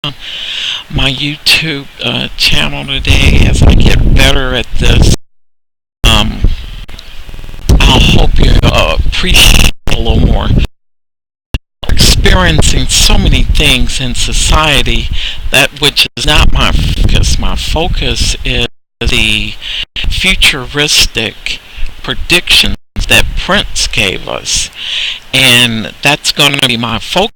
my YouTube channel today as I get better at this. Um, I hope you appreciate a little more. Experiencing so many things in society, that which is not my focus. My focus is the futuristic predictions that Prince gave us, and that's going to be my focus.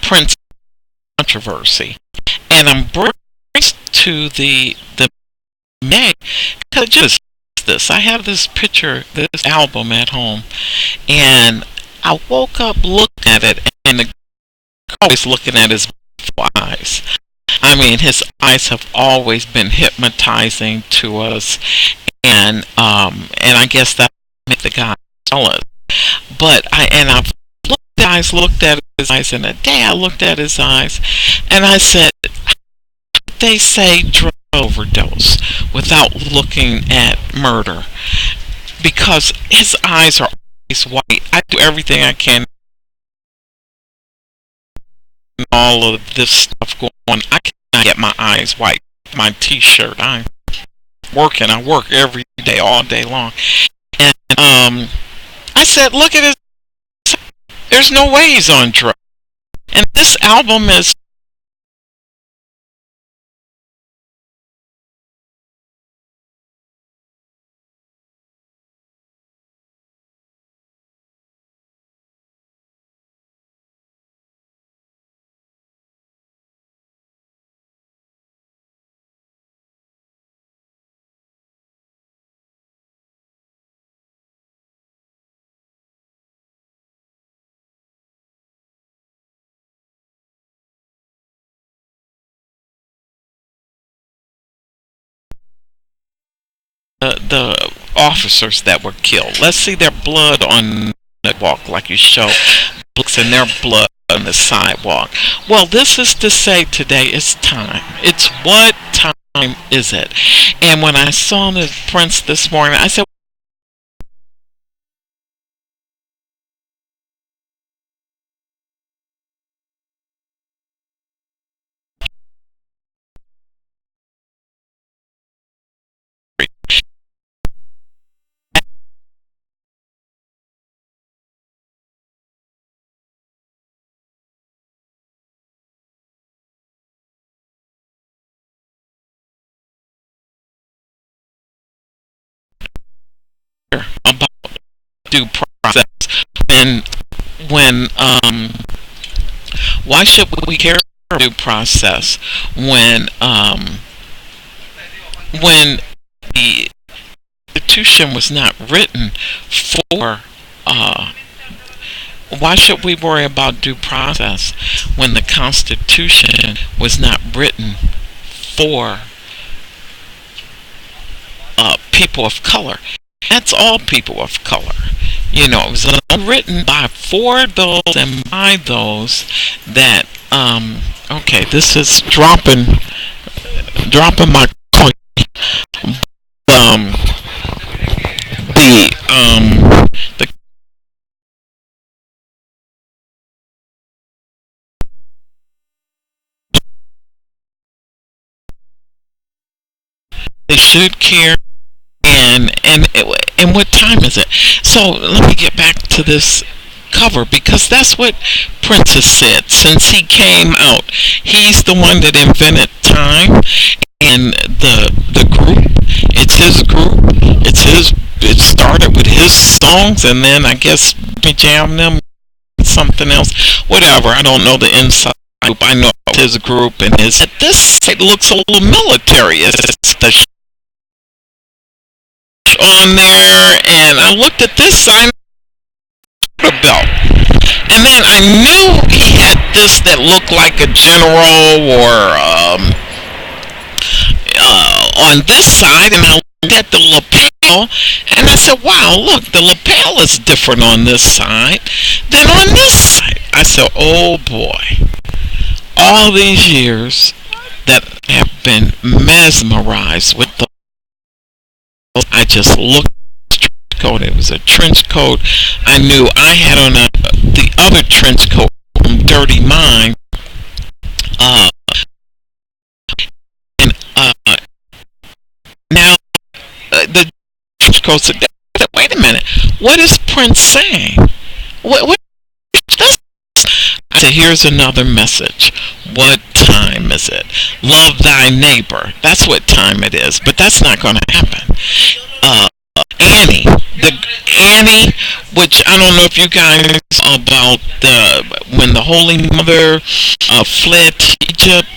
Prince controversy, and I'm bringing to the May because just this. I have this picture, this album at home, and I woke up looking at it, and the always looking at his eyes. I mean, his eyes have always been hypnotizing to us, and I guess that made the guy jealous. But I've looked at his eyes, and the day I looked at his eyes, and I said, they say drug overdose without looking at murder, because his eyes are always white. I do everything I can. All of this stuff going on, I cannot get my eyes white. My t-shirt, I'm working. I work every day, all day long, and I said, look at his. There's no way he's on drugs. And this album is the officers that were killed. Let's see their blood on the walk, like you show books and their blood on the sidewalk. Well, this is to say today it's time. It's what time is it? And when I saw the Prince this morning, I said, about due process. And when why should we care about due process when the Constitution was not written for why should we worry about due process when the Constitution was not written for people of color? That's all people of color. You know, it was written by for those and by those that okay, this is dropping my coin. Um the they should care. And what time is it? So let me get back to this cover, because that's what Prince has said since he came out. He's the one that invented time, and the group. It's his group. It's his. It started with his songs, and then I guess we jam them something else. Whatever. I don't know the inside group. I know his group and his. This site looks a little military. It's the on there, and I looked at this sign belt, and then I knew he had this that looked like a general or on this side, and I looked at the lapel, and I said, wow, look, the lapel is different on this side than on this side. I said, oh boy, all these years that have been mesmerized with the I just looked coat. It was a trench coat. I knew I had on the other trench coat from Dirty Mind. Uh, and now the trench coat said, "Wait a minute, what is Prince saying? What does?" I said, "Here's another message. What time is it? Love thy neighbor. That's what time it is. But that's not going to happen." Uh, Annie, the Annie, which I don't know if you guys about when the Holy Mother fled to Egypt,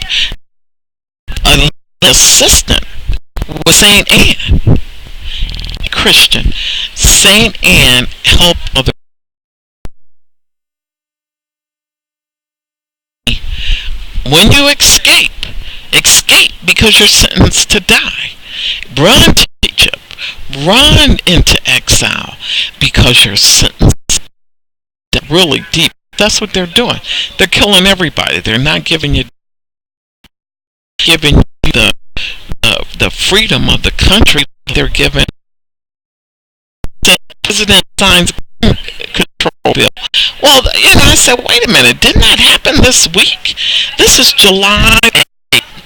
an assistant was Saint Anne, Christian. Saint Anne helped other. When you escape because you're sentenced to die. Run to Egypt. Run into exile because you're sentenced really deep. That's what they're doing. They're killing everybody. They're not giving you the freedom of the country. They're giving. The president signs a control bill. Well, I said, wait a minute. Didn't that happen this week? This is July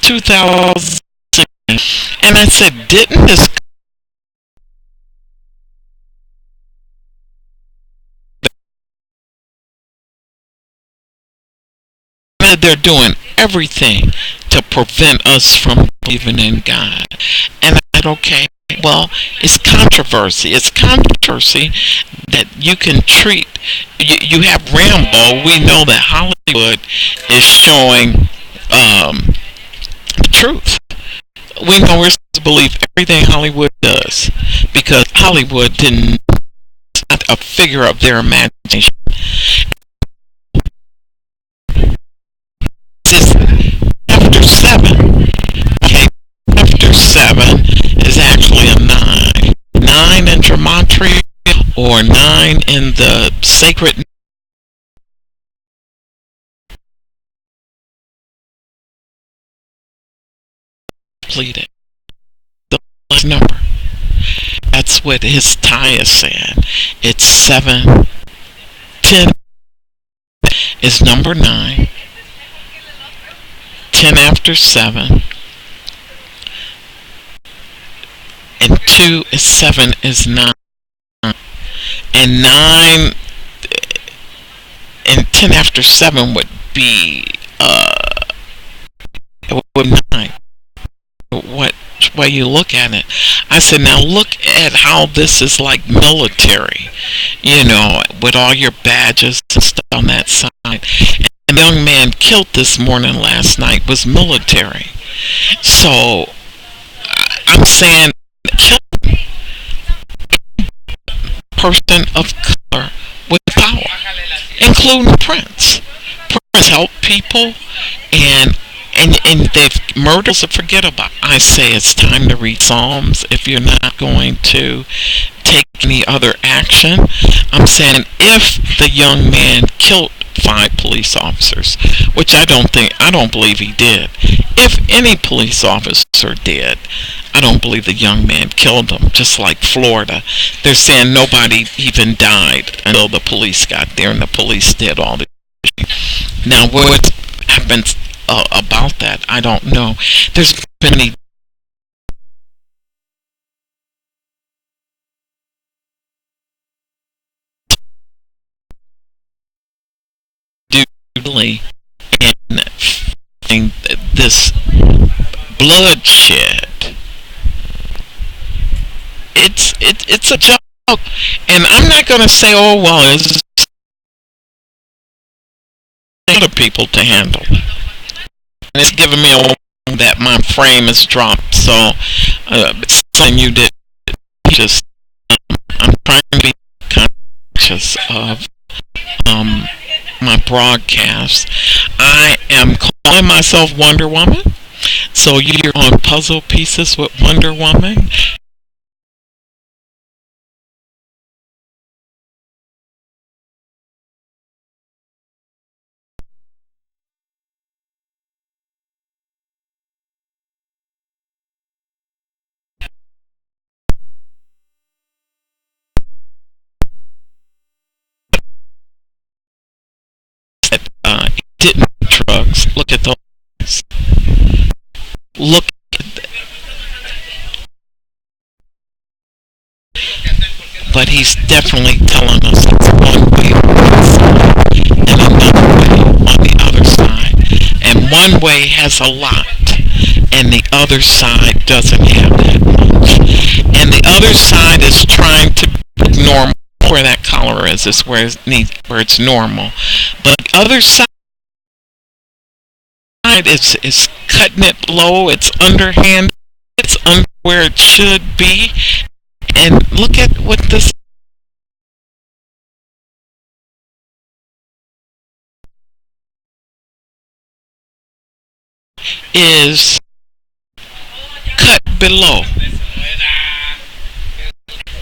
2000. And I said, didn't this they're doing everything to prevent us from believing in God. And I said, okay, well, it's controversy. It's controversy that you can treat. You have Rambo. We know that Hollywood is showing the truth. We know we're supposed to believe everything Hollywood does because Hollywood didn't not a figure of their imagination. This after 7. Okay, after 7 is actually a 9. 9 in gematria or 9 in the sacred completed. The last number. That's what his tie is saying. It's 7. 10 is number 9. 10 after 7. And 2 is 7 is 9. And 9 and 10 after 7 would be it would be 9. What way you look at it. I said, now look at how this is like military, with all your badges and stuff on that side. And the young man killed this morning last night was military. So I'm saying kill a person of color with power, including Prince. Prince helped people and they've murdered, so forget about it. I say it's time to read Psalms if you're not going to take any other action. I'm saying if the young man killed 5 police officers, which I don't believe he did. If any police officer did, I don't believe the young man killed them. Just like Florida, they're saying nobody even died until the police got there, and the police did all the. Now, what happens about that, I don't know. There's been any duly in this bloodshed. It's a joke, and I'm not going to say, oh well, it's other people to handle. And it's giving me a warning that my frame is dropped. So it's something you did. Just I'm trying to be conscious of my broadcast. I am calling myself Wonder Woman. So you're on Puzzle Pieces with Wonder Woman. but he's definitely telling us it's one way on one side and another way on the other side. And one way has a lot, and the other side doesn't have that much. And the other side is trying to be normal. Where that collar is where it's normal. But the other side is cutting it low, it's underhand, it's under where it should be. And look at what this is, cut below.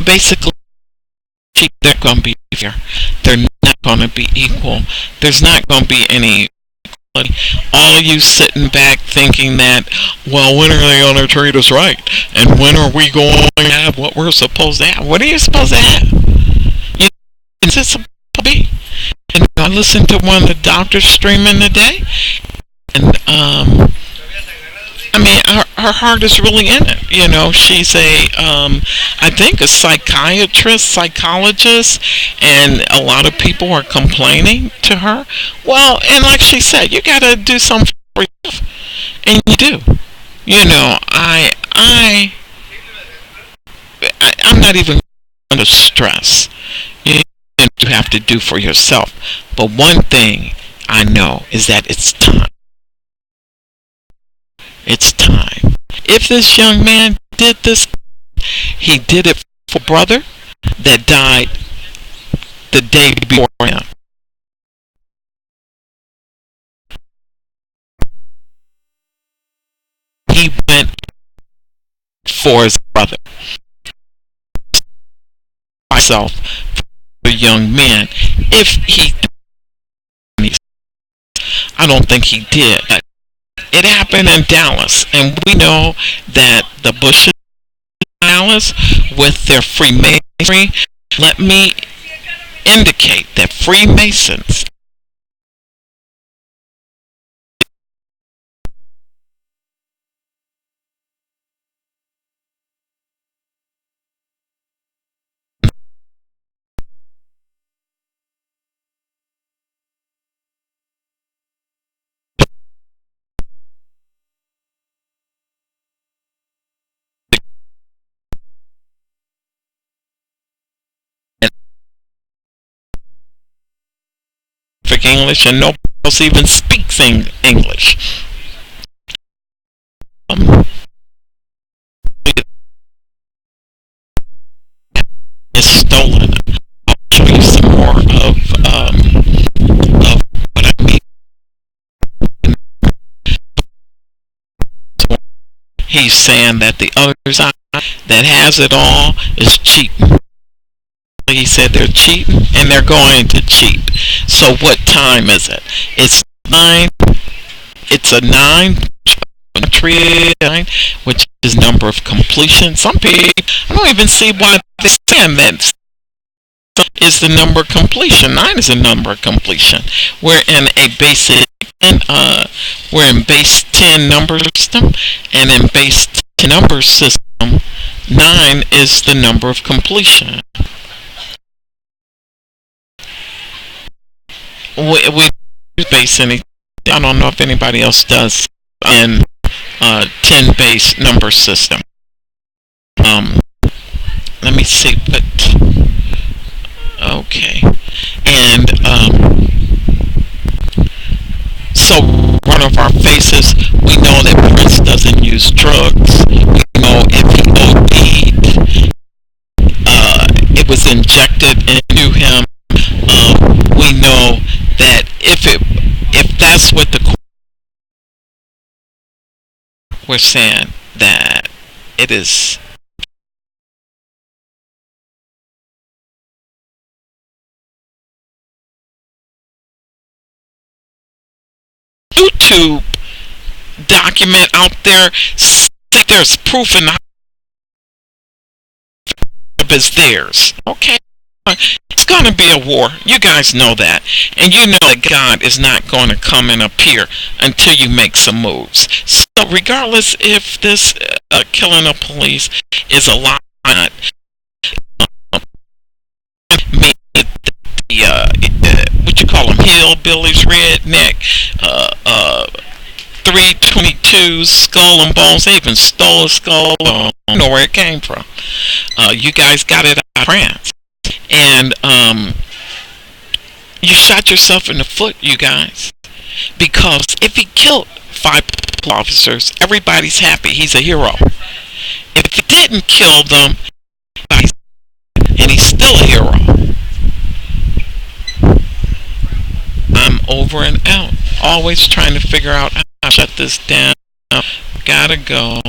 Basically, they're going to be fair. They're not going to be equal. There's not going to be any equality. All of you sitting back thinking that, well, when are they going to treat us right? And when are we going to have what we're supposed to have? What are you supposed to have? Is it supposed to be? And I listened to one of the doctors streaming today, and I mean, her heart is really in it. You know, she's I think a psychologist, and a lot of people are complaining to her. Well, and like she said, you got to do something for yourself, and you do. You know, I'm not even going to stress. You have to do for yourself. But one thing I know is that it's time. It's time. If this young man did this, he did it for a brother that died the day before him. He went for his brother. Myself, for the young man. If he, I don't think he did. It happened in Dallas, and we know that the Bushes in Dallas, with their Freemasonry, let me indicate that Freemasons speak English, and nobody else even speaks English. It's stolen. I'll show you some more of what I mean. He's saying that the other side that has it all is cheating. He said they're cheating, and they're going to cheat. So what time is it? It's 9. It's a 9, which is number of completion. Some people, I don't even see why they're saying that is the number of completion. 9 is a number of completion. We're in a basic, we're in base 10 number system, and in base 10 number system, 9 is the number of completion. We base any. I don't know if anybody else does in 10 base number system. Let me see what. Okay, and so one of our faces, we know that Prince doesn't use drugs. We know if he OD'd, it was injected into him. We know that if that's what the court, we're saying that it is YouTube document out there. There's proof in the is theirs. Okay. It's going to be a war. You guys know that. And you know that God is not going to come and appear until you make some moves. So regardless if this killing of police is a lie, Hillbillies, Redneck, 322, Skull and Bones. They even stole a skull. I don't know where it came from. You guys got it out of France. And you shot yourself in the foot, you guys. Because if he killed 5 officers, everybody's happy. He's a hero. If he didn't kill them, and he's still a hero. I'm over and out. Always trying to figure out how to shut this down. Gotta go.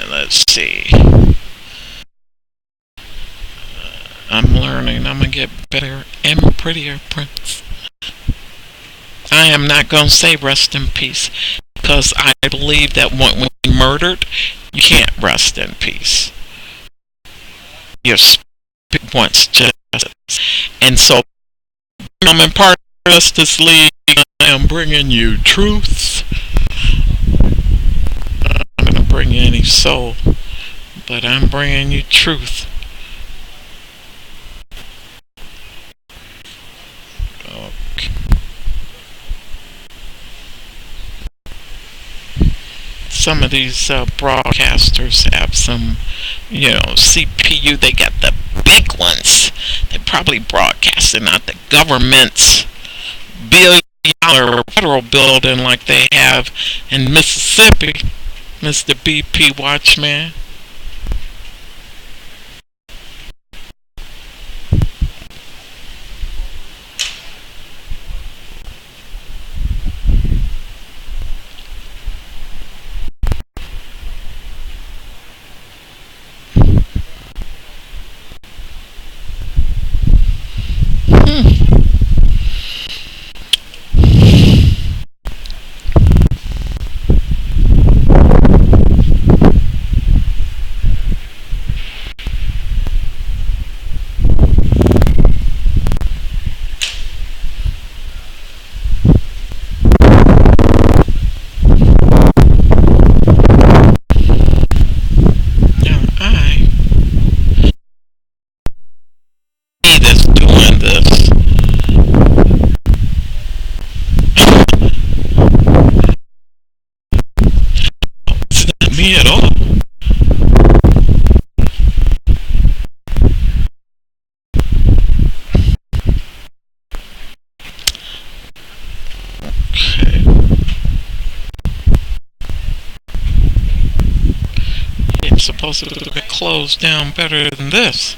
Let's see. I'm learning. I'm gonna get better and prettier, Prince. I am not gonna say rest in peace, because I believe that when you're murdered, you can't rest in peace. Your spirit wants justice. And so, I'm in part of Justice League. I am bringing you truth. I'm not going to bring you any soul, but I'm bringing you truth. Okay. Some of these broadcasters have some, CPU. They got the big ones. They're probably broadcasting out the government's billion-dollar federal building like they have in Mississippi, Mr. BP Watchman. Me at all. Okay. It's supposed to get closed down better than this.